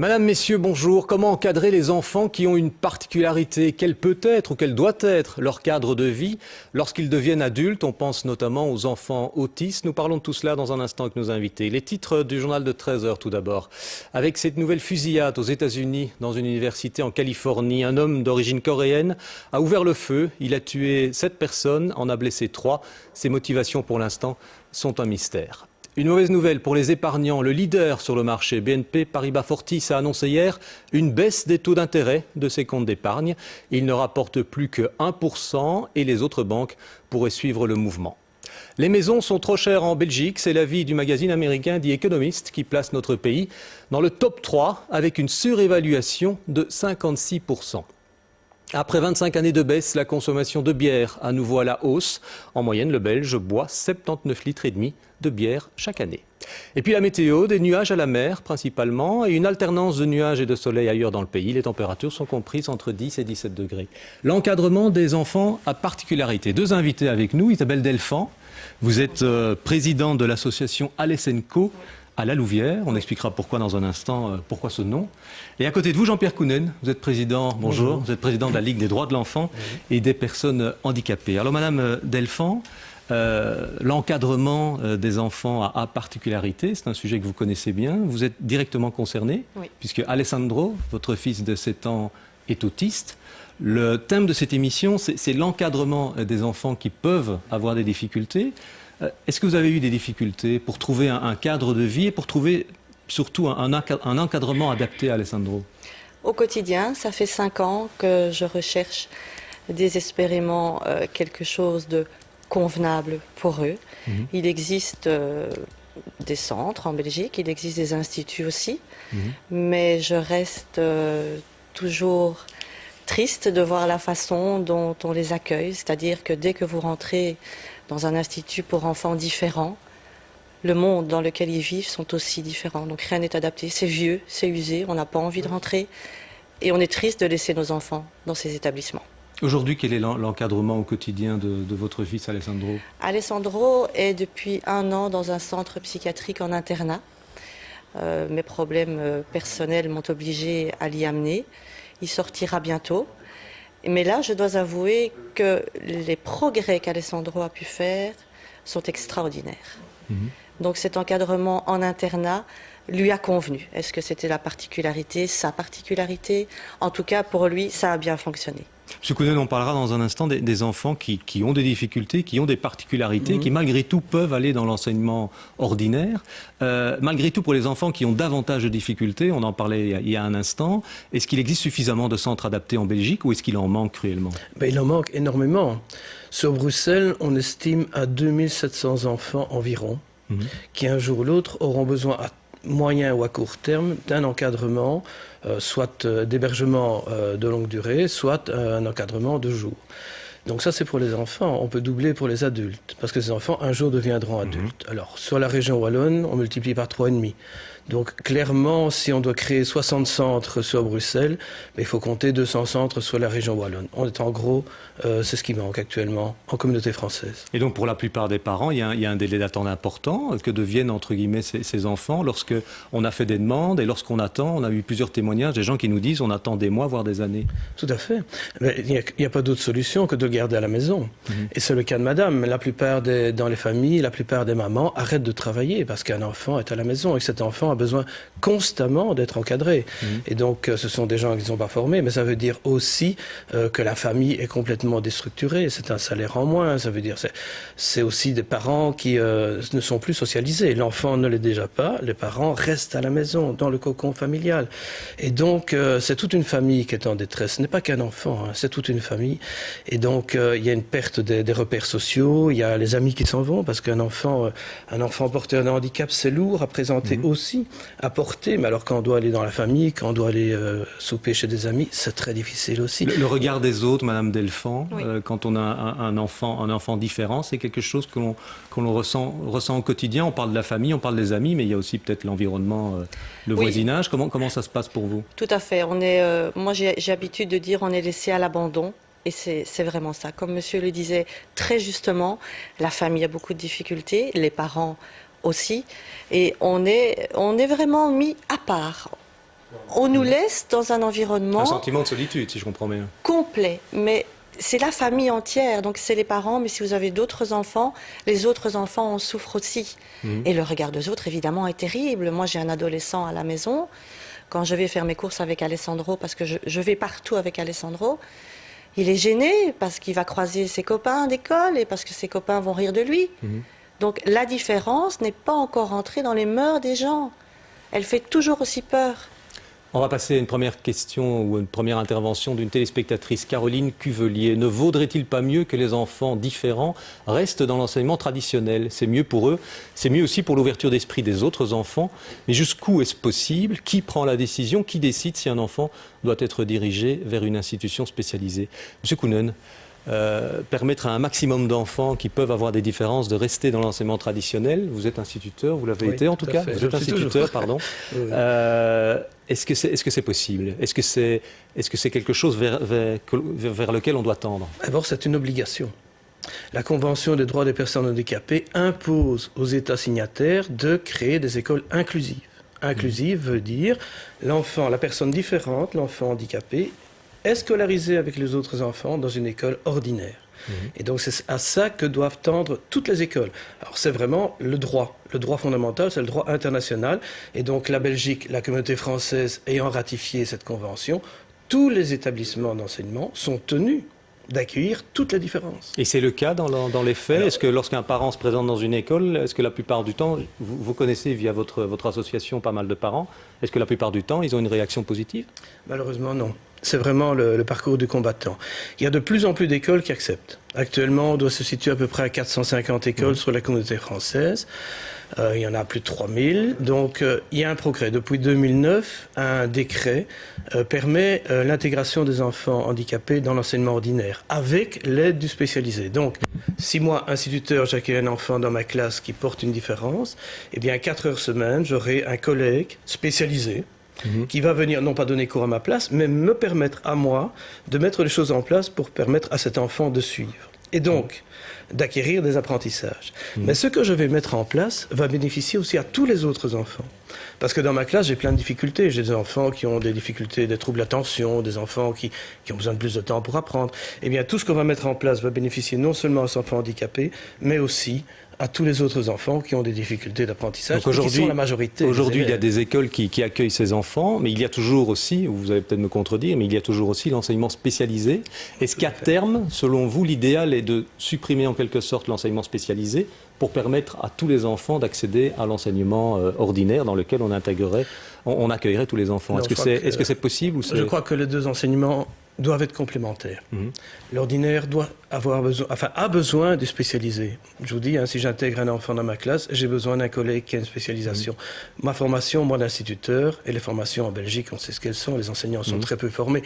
Madame, messieurs, bonjour. Comment encadrer les enfants qui ont une particularité? Quel peut être ou quel doit être leur cadre de vie lorsqu'ils deviennent adultes? On pense notamment aux enfants autistes. Nous parlons de tout cela dans un instant avec nos invités. Les titres du journal de 13h tout d'abord. Avec cette nouvelle fusillade aux États-Unis, dans une université en Californie, un homme d'origine coréenne a ouvert le feu. Il a tué 7 personnes, en a blessé 3. Ses motivations pour l'instant sont un mystère. Une mauvaise nouvelle pour les épargnants. Le leader sur le marché, BNP Paribas Fortis, a annoncé hier une baisse des taux d'intérêt de ses comptes d'épargne. Il ne rapporte plus que 1% et les autres banques pourraient suivre le mouvement. Les maisons sont trop chères en Belgique. C'est l'avis du magazine américain The Economist qui place notre pays dans le top 3 avec une surévaluation de 56%. Après 25 années de baisse, la consommation de bière à nouveau à la hausse. En moyenne, le Belge boit 79,5 litres de bière chaque année. Et puis la météo, des nuages à la mer principalement et une alternance de nuages et de soleil ailleurs dans le pays. Les températures sont comprises entre 10 et 17 degrés. L'encadrement des enfants a particularité. 2 invités avec nous. Isabelle Delphant, vous êtes présidente de l'association Alessenco à La Louvière. On expliquera pourquoi dans un instant, pourquoi ce nom. Et à côté de vous, Jean-Pierre Kounen, vous êtes président, bonjour, vous êtes président de la Ligue des droits de l'enfant et des personnes handicapées. Alors Madame Delphant, l'encadrement des enfants a particularité, c'est un sujet que vous connaissez bien, vous êtes directement concerné, puisque Alessandro, votre fils de 7 ans, est autiste. Le thème de cette émission, c'est l'encadrement des enfants qui peuvent avoir des difficultés. Est-ce que vous avez eu des difficultés pour trouver un cadre de vie et pour trouver surtout un encadrement adapté à Alessandro? Au quotidien, ça fait 5 ans que je recherche désespérément quelque chose de convenable pour eux. Il existe des centres en Belgique, il existe des instituts aussi, mais je reste toujours triste de voir la façon dont on les accueille, c'est-à-dire que dès que vous rentrez dans un institut pour enfants différents, le monde dans lequel ils vivent sont aussi différents. Donc rien n'est adapté, c'est vieux, c'est usé, on n'a pas envie de rentrer et on est triste de laisser nos enfants dans ces établissements. Aujourd'hui, quel est l'encadrement au quotidien de votre fils Alessandro? Alessandro est depuis 1 an dans un centre psychiatrique en internat. Mes problèmes personnels m'ont obligé à l'y amener. Il sortira bientôt. Mais là, je dois avouer que les progrès qu'Alessandro a pu faire sont extraordinaires. Donc cet encadrement en internat lui a convenu. Est-ce que c'était la particularité, sa particularité? En tout cas, pour lui, ça a bien fonctionné. Monsieur Kounen, on parlera dans un instant des enfants qui ont des difficultés, qui ont des particularités, qui malgré tout peuvent aller dans l'enseignement ordinaire. Malgré tout, pour les enfants qui ont davantage de difficultés, on en parlait il y a un instant, est-ce qu'il existe suffisamment de centres adaptés en Belgique ou est-ce qu'il en manque cruellement? Il en manque énormément. Sur Bruxelles, on estime à 2700 enfants environ qui un jour ou l'autre auront besoin à moyen ou à court terme d'un encadrement, soit d'hébergement de longue durée, soit un encadrement de jour. Donc ça, c'est pour les enfants. On peut doubler pour les adultes, parce que les enfants, un jour, deviendront adultes. Alors, sur la région wallonne, on multiplie par 3,5. Donc, clairement, si on doit créer 60 centres sur Bruxelles, il faut compter 200 centres sur la région wallonne. On est en gros, c'est ce qui manque actuellement en communauté française. Et donc, pour la plupart des parents, il y a un délai d'attente important. Que deviennent, entre guillemets, ces enfants lorsque on a fait des demandes et lorsqu'on attend? On a eu plusieurs témoignages, des gens qui nous disent on attend des mois, voire des années. Tout à fait. Il n'y a pas d'autre solution que de le garder à la maison. Et c'est le cas de madame. La plupart dans les familles, la plupart des mamans arrêtent de travailler parce qu'un enfant est à la maison et que cet enfant a besoin constamment d'être encadré. Et donc, ce sont des gens qui ne sont pas formés, mais ça veut dire aussi que la famille est complètement déstructurée. C'est un salaire en moins. Ça veut dire c'est aussi des parents qui ne sont plus socialisés. L'enfant ne l'est déjà pas. Les parents restent à la maison, dans le cocon familial. Et donc, c'est toute une famille qui est en détresse. Ce n'est pas qu'un enfant, c'est toute une famille. Et donc, il y a une perte des repères sociaux. Il y a les amis qui s'en vont parce qu'un enfant porteur d'un handicap, c'est lourd à présenter aussi, à porter. Mais alors, quand on doit aller dans la famille, quand on doit aller souper chez des amis, c'est très difficile aussi. Le regard des autres, Madame Delphant, quand on a un enfant différent, c'est quelque chose que l'on ressent au quotidien. On parle de la famille, on parle des amis, mais il y a aussi peut-être l'environnement, le voisinage. Comment ça se passe pour vous? Tout à fait. Moi, j'ai l'habitude de dire on est laissé à l'abandon. Et c'est vraiment ça. Comme monsieur le disait très justement, la famille a beaucoup de difficultés, les parents aussi. Et on est vraiment mis à part. On nous laisse dans un environnement Un sentiment de solitude, si je comprends bien. complet, mais c'est la famille entière, donc c'est les parents, mais si vous avez d'autres enfants, les autres enfants en souffrent aussi. Et le regard des autres, évidemment, est terrible. Moi, j'ai un adolescent à la maison. Quand je vais faire mes courses avec Alessandro, parce que je vais partout avec Alessandro, il est gêné parce qu'il va croiser ses copains d'école et parce que ses copains vont rire de lui. Donc la différence n'est pas encore entrée dans les mœurs des gens. Elle fait toujours aussi peur. On va passer à une première question ou une première intervention d'une téléspectatrice, Caroline Cuvelier. Ne vaudrait-il pas mieux que les enfants différents restent dans l'enseignement traditionnel? C'est mieux pour eux, c'est mieux aussi pour l'ouverture d'esprit des autres enfants. Mais jusqu'où est-ce possible? Qui prend la décision? Qui décide si un enfant doit être dirigé vers une institution spécialisée? Monsieur Kounen, permettre à un maximum d'enfants qui peuvent avoir des différences de rester dans l'enseignement traditionnel. Vous êtes instituteur, vous l'avez été en tout cas. Vous êtes instituteur, pardon. Oui. Est-ce que c'est possible? Est-ce que c'est quelque chose vers lequel on doit tendre? D'abord, c'est une obligation. La Convention des droits des personnes handicapées impose aux États signataires de créer des écoles inclusives. Inclusive veut dire l'enfant, la personne différente, l'enfant handicapé, est scolarisé avec les autres enfants dans une école ordinaire. Et donc c'est à ça que doivent tendre toutes les écoles. Alors c'est vraiment le droit. Le droit fondamental, c'est le droit international. Et donc la Belgique, la communauté française ayant ratifié cette convention, tous les établissements d'enseignement sont tenus d'accueillir toutes les différences. Et c'est le cas dans les faits? Est-ce que lorsqu'un parent se présente dans une école, est-ce que la plupart du temps, vous connaissez via votre association pas mal de parents, est-ce que la plupart du temps, ils ont une réaction positive? Malheureusement, non. C'est vraiment le parcours du combattant. Il y a de plus en plus d'écoles qui acceptent. Actuellement, on doit se situer à peu près à 450 écoles sur la communauté française. Il y en a plus de 3000. Donc, il y a un progrès. Depuis 2009, un décret permet l'intégration des enfants handicapés dans l'enseignement ordinaire, avec l'aide du spécialisé. Donc, si moi, instituteur, j'accueille un enfant dans ma classe qui porte une différence, eh bien, 4 heures semaine, j'aurai un collègue spécialisé qui va venir, non pas donner cours à ma place, mais me permettre à moi de mettre les choses en place pour permettre à cet enfant de suivre. Et donc, d'acquérir des apprentissages. Mais ce que je vais mettre en place va bénéficier aussi à tous les autres enfants. Parce que dans ma classe, j'ai plein de difficultés. J'ai des enfants qui ont des difficultés, des troubles d'attention, des enfants qui ont besoin de plus de temps pour apprendre. Eh bien, tout ce qu'on va mettre en place va bénéficier non seulement aux enfants handicapés, mais aussi à tous les autres enfants qui ont des difficultés d'apprentissage, qui sont la majorité. Aujourd'hui, il y a des écoles qui accueillent ces enfants, mais il y a toujours aussi, vous allez peut-être me contredire, mais il y a toujours aussi l'enseignement spécialisé. Est-ce qu'à terme, selon vous, l'idéal est de supprimer en quelque sorte l'enseignement spécialisé pour permettre à tous les enfants d'accéder à l'enseignement ordinaire dans lequel on accueillerait tous les enfants? Est-ce que c'est possible ou Je crois que les deux enseignements doivent être complémentaires. L'ordinaire a besoin de spécialisé. Je vous dis, si j'intègre un enfant dans ma classe, j'ai besoin d'un collègue qui a une spécialisation. Ma formation, moi, d'instituteur, et les formations en Belgique, on sait ce qu'elles sont, les enseignants sont très peu formés,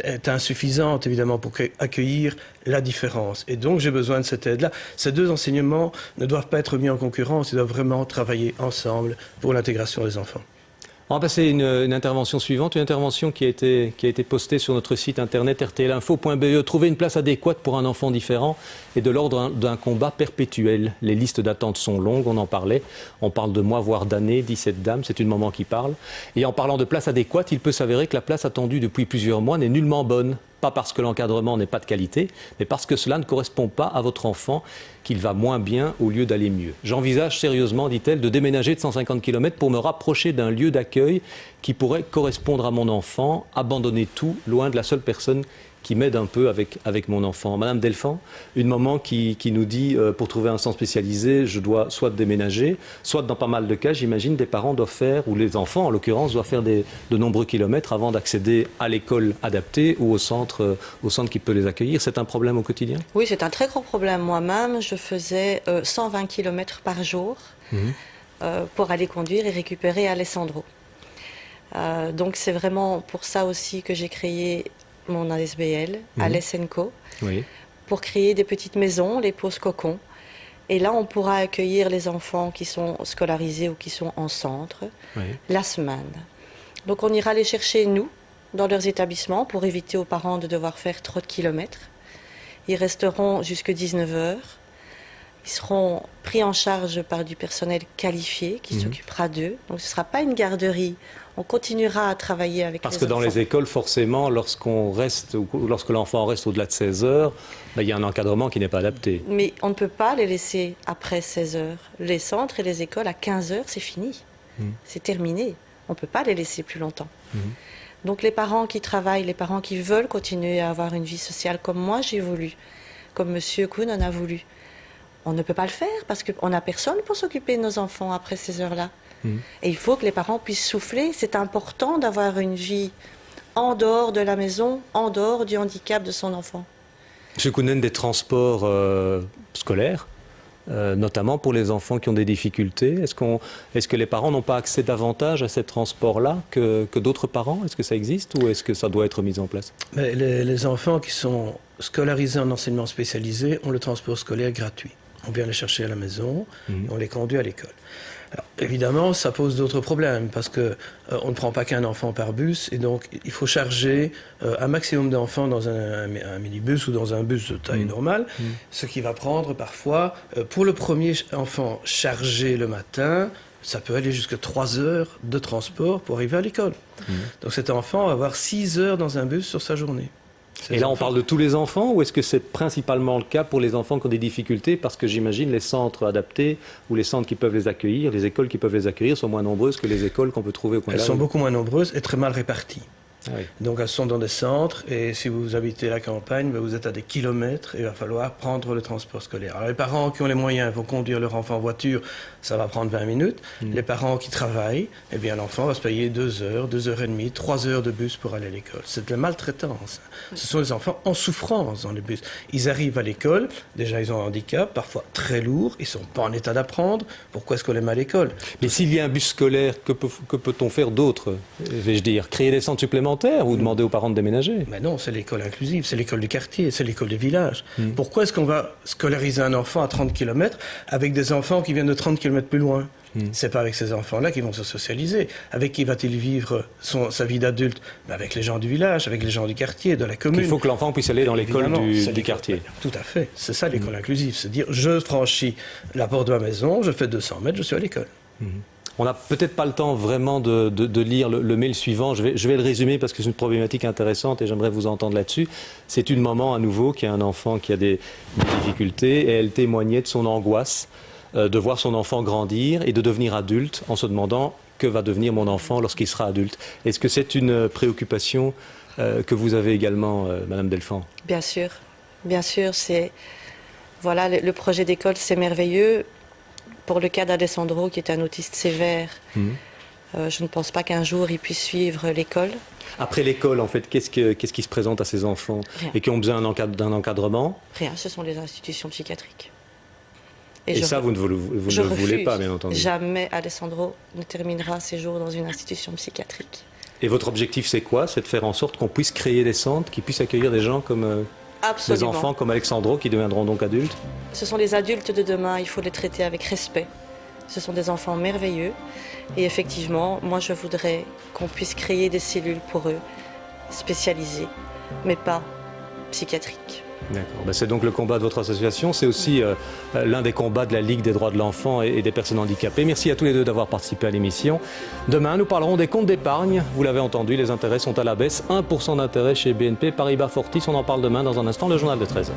est insuffisante, évidemment, pour accueillir la différence. Et donc, j'ai besoin de cette aide-là. Ces deux enseignements ne doivent pas être mis en concurrence, ils doivent vraiment travailler ensemble pour l'intégration des enfants. On va passer à une intervention suivante, une intervention qui a été postée sur notre site internet rtlinfo.be. Trouver une place adéquate pour un enfant différent est de l'ordre d'un combat perpétuel. Les listes d'attente sont longues, on en parlait. On parle de mois, voire d'années, 17 dames, c'est une maman qui parle. Et en parlant de place adéquate, il peut s'avérer que la place attendue depuis plusieurs mois n'est nullement bonne. Pas parce que l'encadrement n'est pas de qualité, mais parce que cela ne correspond pas à votre enfant, qu'il va moins bien au lieu d'aller mieux. J'envisage sérieusement, dit-elle, de déménager de 150 km pour me rapprocher d'un lieu d'accueil qui pourrait correspondre à mon enfant, abandonner tout, loin de la seule personne qui m'aide un peu avec mon enfant. Madame Delphant, une maman qui nous dit, pour trouver un centre spécialisé, je dois soit déménager, soit dans pas mal de cas, j'imagine, des parents doivent faire, ou les enfants en l'occurrence, doivent faire de nombreux kilomètres avant d'accéder à l'école adaptée ou au centre qui peut les accueillir. C'est un problème au quotidien? Oui, c'est un très gros problème. Moi-même, je faisais 120 km par jour pour aller conduire et récupérer Alessandro. Donc c'est vraiment pour ça aussi que j'ai créé mon ASBL, Alessenco, pour créer des petites maisons, les pauses cocons. Et là, on pourra accueillir les enfants qui sont scolarisés ou qui sont en centre la semaine. Donc on ira les chercher, nous, dans leurs établissements, pour éviter aux parents de devoir faire trop de kilomètres. Ils resteront jusqu'à 19h. Ils seront pris en charge par du personnel qualifié qui s'occupera d'eux. Donc ce ne sera pas une garderie. On continuera à travailler avec les enfants. Parce que dans les écoles, forcément, lorsque l'enfant reste au-delà de 16 heures, il y a un encadrement qui n'est pas adapté. Mais on ne peut pas les laisser après 16 heures. Les centres et les écoles, à 15 heures, c'est fini. C'est terminé. On ne peut pas les laisser plus longtemps. Donc les parents qui travaillent, les parents qui veulent continuer à avoir une vie sociale comme moi j'ai voulu, comme Monsieur Kuhn en a voulu, on ne peut pas le faire parce qu'on n'a personne pour s'occuper de nos enfants après ces heures-là. Et il faut que les parents puissent souffler. C'est important d'avoir une vie en dehors de la maison, en dehors du handicap de son enfant. Monsieur Kounen, des transports scolaires, notamment pour les enfants qui ont des difficultés. Est-ce que les parents n'ont pas accès davantage à ces transports-là que d'autres parents? Est-ce que ça existe ou est-ce que ça doit être mis en place? Mais les enfants qui sont scolarisés en enseignement spécialisé ont le transport scolaire gratuit. On vient les chercher à la maison, et on les conduit à l'école. Alors, évidemment, ça pose d'autres problèmes parce que on ne prend pas qu'un enfant par bus et donc il faut charger un maximum d'enfants dans un minibus ou dans un bus de taille normale, ce qui va prendre parfois, pour le premier enfant chargé le matin, ça peut aller jusqu'à 3 heures de transport pour arriver à l'école. Donc cet enfant va avoir 6 heures dans un bus sur sa journée. Et là, on parle de tous les enfants ou est-ce que c'est principalement le cas pour les enfants qui ont des difficultés? Parce que j'imagine les centres adaptés ou les centres qui peuvent les accueillir, les écoles qui peuvent les accueillir sont moins nombreuses que les écoles qu'on peut trouver au coin de la rue. Elles sont beaucoup moins nombreuses et très mal réparties. Ah oui. Donc elles sont dans des centres et si vous habitez la campagne, vous êtes à des kilomètres et il va falloir prendre le transport scolaire. Alors les parents qui ont les moyens vont conduire leur enfant en voiture, ça va prendre 20 minutes. Les parents qui travaillent, eh bien l'enfant va se payer 2 heures, 2 heures et demie, 3 heures de bus pour aller à l'école. C'est de la maltraitance. Ce sont les enfants en souffrance dans les bus. Ils arrivent à l'école, déjà ils ont un handicap, parfois très lourd, ils ne sont pas en état d'apprendre. Pourquoi est-ce qu'on les met à l'école? Mais s'il y a un bus scolaire, que peut-on faire d'autre, vais-je dire? Créer des centres supplémentaires ou demander aux parents de déménager? Mais non, c'est l'école inclusive, c'est l'école du quartier, c'est l'école du village. Pourquoi est-ce qu'on va scolariser un enfant à 30 km avec des enfants qui viennent de 30 km plus loin? C'est pas avec ces enfants-là qu'ils vont se socialiser. Avec qui va-t-il vivre sa vie d'adulte? Avec les gens du village, avec les gens du quartier, de la commune. Il faut que l'enfant puisse aller dans l'école du quartier. Tout à fait. C'est ça l'école inclusive. C'est dire, je franchis la porte de ma maison, je fais 200 mètres, je suis à l'école. On n'a peut-être pas le temps vraiment de lire le mail suivant. Je vais le résumer parce que c'est une problématique intéressante et j'aimerais vous entendre là-dessus. C'est une maman à nouveau qui a un enfant qui a des difficultés et elle témoignait de son angoisse de voir son enfant grandir et de devenir adulte en se demandant que va devenir mon enfant lorsqu'il sera adulte. Est-ce que c'est une préoccupation que vous avez également, Madame Delfant? Bien sûr. Voilà, le projet d'école, c'est merveilleux. Pour le cas d'Alessandro, qui est un autiste sévère, je ne pense pas qu'un jour il puisse suivre l'école. Après l'école, en fait, qu'est-ce qui se présente à ces enfants? Rien. Et qui ont besoin d'un encadrement? Rien, ce sont les institutions psychiatriques. Et ça, vous ne le voulez pas, bien entendu. Jamais Alessandro ne terminera ses jours dans une institution psychiatrique. Et votre objectif, c'est quoi? C'est de faire en sorte qu'on puisse créer des centres qui puissent accueillir des gens comme... Absolument. Des enfants comme Alessandro qui deviendront donc adultes? Ce sont les adultes de demain, il faut les traiter avec respect. Ce sont des enfants merveilleux. Et effectivement, moi je voudrais qu'on puisse créer des cellules pour eux, spécialisées, mais pas psychiatriques. D'accord. C'est donc le combat de votre association. C'est aussi l'un des combats de la Ligue des droits de l'enfant et des personnes handicapées. Merci à tous les deux d'avoir participé à l'émission. Demain, nous parlerons des comptes d'épargne. Vous l'avez entendu, les intérêts sont à la baisse. 1% d'intérêt chez BNP Paribas Fortis. On en parle demain dans un instant, le journal de 13h.